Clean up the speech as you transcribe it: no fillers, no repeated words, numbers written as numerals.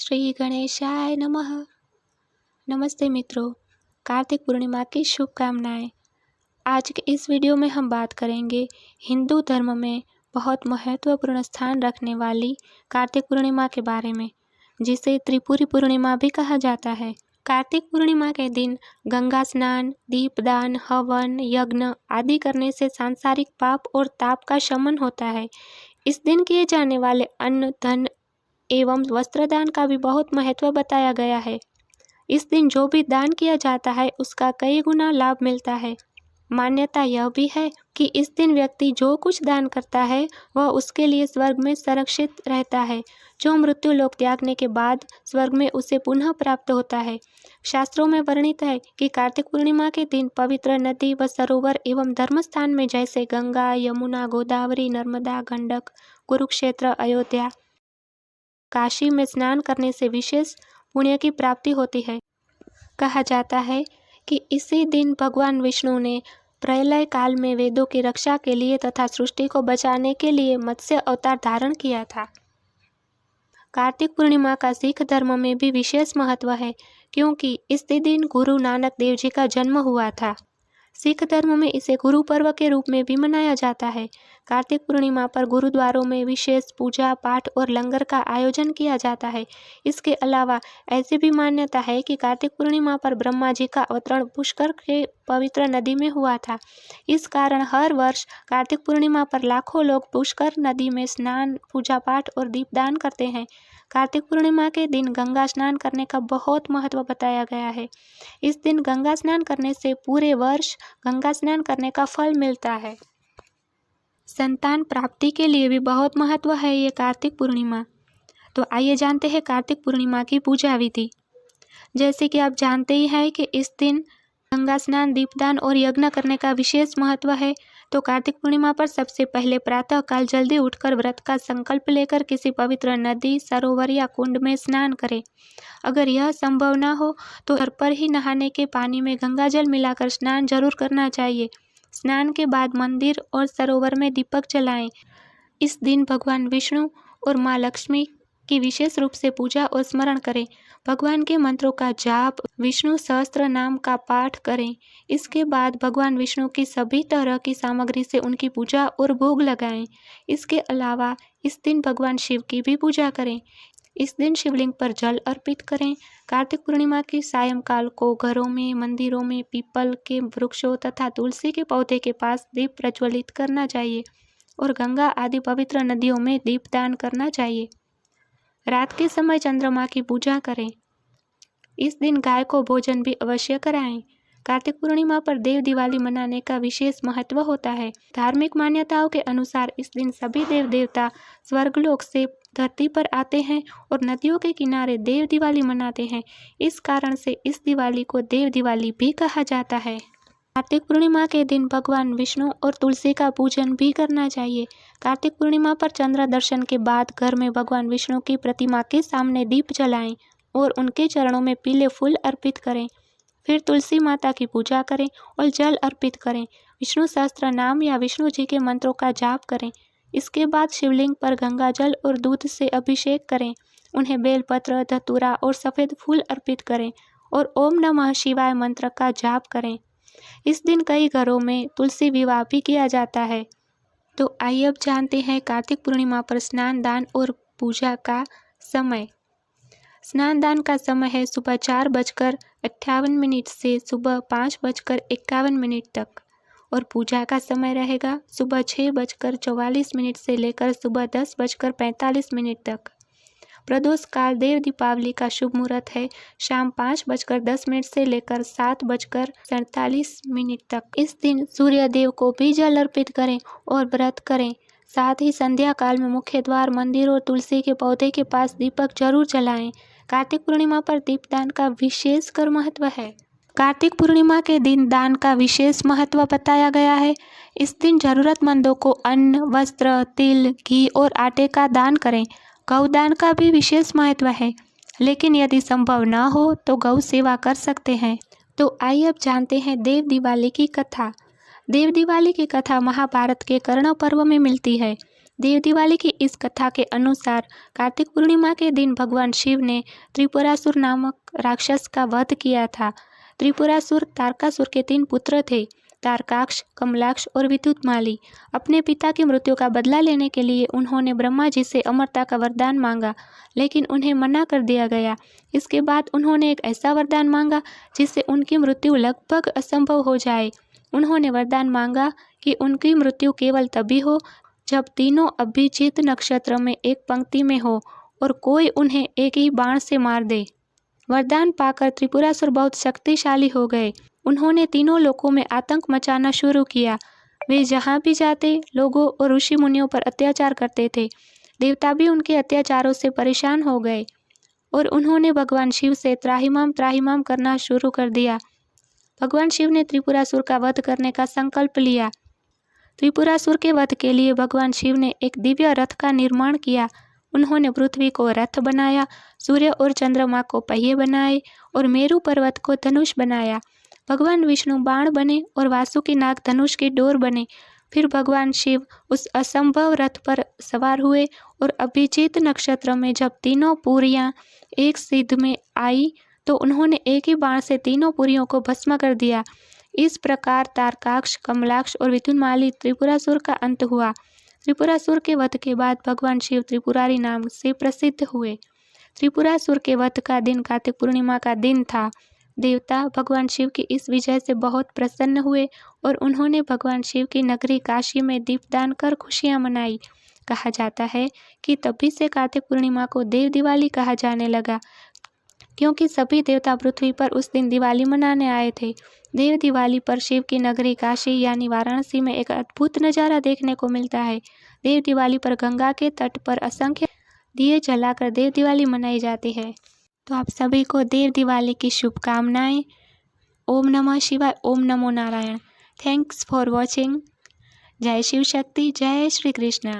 श्री गणेशाय नमः। नमस्ते मित्रों, कार्तिक पूर्णिमा की शुभकामनाएं। आज के इस वीडियो में हम बात करेंगे हिंदू धर्म में बहुत महत्वपूर्ण स्थान रखने वाली कार्तिक पूर्णिमा के बारे में, जिसे त्रिपुरी पूर्णिमा भी कहा जाता है। कार्तिक पूर्णिमा के दिन गंगा स्नान, दीपदान, हवन, यज्ञ आदि करने से सांसारिक पाप और ताप का शमन होता है। इस दिन किए जाने वाले अन्न, धन एवं वस्त्रदान का भी बहुत महत्व बताया गया है। इस दिन जो भी दान किया जाता है उसका कई गुना लाभ मिलता है। मान्यता यह भी है कि इस दिन व्यक्ति जो कुछ दान करता है वह उसके लिए स्वर्ग में संरक्षित रहता है, जो मृत्यु लोक त्यागने के बाद स्वर्ग में उसे पुनः प्राप्त होता है। शास्त्रों में वर्णित है कि कार्तिक पूर्णिमा के दिन पवित्र नदी व सरोवर एवं धर्मस्थान में जैसे गंगा, यमुना, गोदावरी, नर्मदा, गंडक, कुरुक्षेत्र, अयोध्या, काशी में स्नान करने से विशेष पुण्य की प्राप्ति होती है। कहा जाता है कि इसी दिन भगवान विष्णु ने प्रलय काल में वेदों की रक्षा के लिए तथा सृष्टि को बचाने के लिए मत्स्य अवतार धारण किया था। कार्तिक पूर्णिमा का सिख धर्म में भी विशेष महत्व है, क्योंकि इस दिन गुरु नानक देव जी का जन्म हुआ था। सिख धर्म में इसे गुरु पर्व के रूप में भी मनाया जाता है। कार्तिक पूर्णिमा पर गुरुद्वारों में विशेष पूजा पाठ और लंगर का आयोजन किया जाता है। इसके अलावा ऐसी भी मान्यता है कि कार्तिक पूर्णिमा पर ब्रह्मा जी का अवतरण पुष्कर के पवित्र नदी में हुआ था। इस कारण हर वर्ष कार्तिक पूर्णिमा पर लाखों लोग पुष्कर नदी में स्नान, पूजा पाठ और दीपदान करते हैं। कार्तिक पूर्णिमा के दिन गंगा स्नान करने का बहुत महत्व बताया गया है। इस दिन गंगा स्नान करने से पूरे वर्ष गंगा स्नान करने का फल मिलता है। संतान प्राप्ति के लिए भी बहुत महत्व है ये कार्तिक पूर्णिमा। तो आइए जानते हैं कार्तिक पूर्णिमा की पूजा विधि। जैसे कि आप जानते ही हैं कि इस दिन गंगा स्नान, दीपदान और यज्ञ करने का विशेष महत्व है। तो कार्तिक पूर्णिमा पर सबसे पहले प्रातः काल जल्दी उठकर व्रत का संकल्प लेकर किसी पवित्र नदी, सरोवर या कुंड में स्नान करें। अगर यह संभव न हो तो घर पर ही नहाने के पानी में गंगा जल मिलाकर स्नान जरूर करना चाहिए। स्नान के बाद मंदिर और सरोवर में दीपक जलाएं। इस दिन भगवान विष्णु और माँ लक्ष्मी की विशेष रूप से पूजा और स्मरण करें। भगवान के मंत्रों का जाप, विष्णु सहस्त्र नाम का पाठ करें। इसके बाद भगवान विष्णु की सभी तरह की सामग्री से उनकी पूजा और भोग लगाएं। इसके अलावा इस दिन भगवान शिव की भी पूजा करें। इस दिन शिवलिंग पर जल अर्पित करें। कार्तिक पूर्णिमा की सायंकाल को घरों में, मंदिरों में पीपल के वृक्षों तथा तुलसी के पौधे के पास दीप प्रज्वलित करना चाहिए और गंगा आदि पवित्र नदियों में दीपदान करना चाहिए। रात के समय चंद्रमा की पूजा करें। इस दिन गाय को भोजन भी अवश्य कराएं। कार्तिक पूर्णिमा पर देव दिवाली मनाने का विशेष महत्व होता है। धार्मिक मान्यताओं के अनुसार इस दिन सभी देव देवता स्वर्गलोक से धरती पर आते हैं और नदियों के किनारे देव दिवाली मनाते हैं। इस कारण से इस दिवाली को देव दिवाली भी कहा जाता है। कार्तिक पूर्णिमा के दिन भगवान विष्णु और तुलसी का पूजन भी करना चाहिए। कार्तिक पूर्णिमा पर चंद्र दर्शन के बाद घर में भगवान विष्णु की प्रतिमा के सामने दीप जलाएं और उनके चरणों में पीले फूल अर्पित करें। फिर तुलसी माता की पूजा करें और जल अर्पित करें। विष्णु सहस्त्र नाम या विष्णु जी के मंत्रों का जाप करें। इसके बाद शिवलिंग पर गंगा जल और दूध से अभिषेक करें। उन्हें बेलपत्र, धतूरा और सफ़ेद फूल अर्पित करें और ओम नमः शिवाय मंत्र का जाप करें। इस दिन कई घरों में तुलसी विवाह भी किया जाता है। तो आइए अब जानते हैं कार्तिक पूर्णिमा पर स्नान, दान और पूजा का समय। स्नान दान का समय है सुबह 4:58 से सुबह 5:51 तक और पूजा का समय रहेगा सुबह 6:44 से लेकर सुबह 10:45 तक। प्रदोष काल देव दीपावली का शुभ मुहूर्त है शाम 5:10 से लेकर 7:47 तक। इस दिन सूर्य देव को भी जल अर्पित करें और व्रत करें। साथ ही संध्या काल में मुख्य द्वार, मंदिर और तुलसी के पौधे के पास दीपक जरूर जलाएं। कार्तिक पूर्णिमा पर दीपदान का विशेष कर महत्व है। कार्तिक पूर्णिमा के दिन दान का विशेष महत्व बताया गया है। इस दिन जरूरतमंदों को अन्न, वस्त्र, तिल, घी और आटे का दान करें। गौदान का भी विशेष महत्व है, लेकिन यदि संभव न हो तो गौ सेवा कर सकते हैं। तो आइए अब जानते हैं देव दिवाली की कथा। देव दिवाली की कथा महाभारत के कर्ण पर्व में मिलती है। देव दिवाली की इस कथा के अनुसार कार्तिक पूर्णिमा के दिन भगवान शिव ने त्रिपुरासुर नामक राक्षस का वध किया था। त्रिपुरासुर तारकासुर के 3 पुत्र थे, तारकाक्ष, कमलाक्ष और विद्युतमाली। अपने पिता की मृत्यु का बदला लेने के लिए उन्होंने ब्रह्मा जी से अमरता का वरदान मांगा, लेकिन उन्हें मना कर दिया गया। इसके बाद उन्होंने एक ऐसा वरदान मांगा जिससे उनकी मृत्यु लगभग असंभव हो जाए। उन्होंने वरदान मांगा कि उनकी मृत्यु केवल तभी हो जब तीनों अभिजीत नक्षत्र में एक पंक्ति में हो और कोई उन्हें एक ही बाण से मार दे। वरदान पाकर त्रिपुरासुर बहुत शक्तिशाली हो गए। उन्होंने तीनों लोकों में आतंक मचाना शुरू किया। वे जहाँ भी जाते लोगों और ऋषि मुनियों पर अत्याचार करते थे। देवता भी उनके अत्याचारों से परेशान हो गए और उन्होंने भगवान शिव से त्राहिमाम त्राहिमाम करना शुरू कर दिया। भगवान शिव ने त्रिपुरासुर का वध करने का संकल्प लिया। त्रिपुरासुर के वध के लिए भगवान शिव ने एक दिव्य रथ का निर्माण किया। उन्होंने पृथ्वी को रथ बनाया, सूर्य और चंद्रमा को पहिए बनाए और मेरु पर्वत को धनुष बनाया। भगवान विष्णु बाण बने और वासुकी नाग धनुष की डोर बने। फिर भगवान शिव उस असंभव रथ पर सवार हुए और अभिजीत नक्षत्र में जब तीनों पुरियां एक सिद्ध में आई तो उन्होंने एक ही बाण से तीनों पुरियों को भस्म कर दिया। इस प्रकार तारकाक्ष, कमलाक्ष और विद्युन्माली त्रिपुरासुर का अंत हुआ। त्रिपुरासुर के वध के बाद भगवान शिव त्रिपुरारी नाम से प्रसिद्ध हुए। त्रिपुरासुर के वध का दिन कार्तिक पूर्णिमा का दिन था। देवता भगवान शिव की इस विजय से बहुत प्रसन्न हुए और उन्होंने भगवान शिव की नगरी काशी में दीपदान कर खुशियां मनाई। कहा जाता है कि तभी से कार्तिक पूर्णिमा को देव दिवाली कहा जाने लगा, क्योंकि सभी देवता पृथ्वी पर उस दिन दिवाली मनाने आए थे। देव दिवाली पर शिव की नगरी काशी यानी वाराणसी में एक अद्भुत नज़ारा देखने को मिलता है। देव दिवाली पर गंगा के तट पर असंख्य दिए जलाकर देव दिवाली मनाई जाती है। तो आप सभी को देव दिवाली की शुभकामनाएं। ओम नमः शिवाय, ओम नमो नारायण। Thanks for watching. जय शिव शक्ति, जय श्री कृष्ण।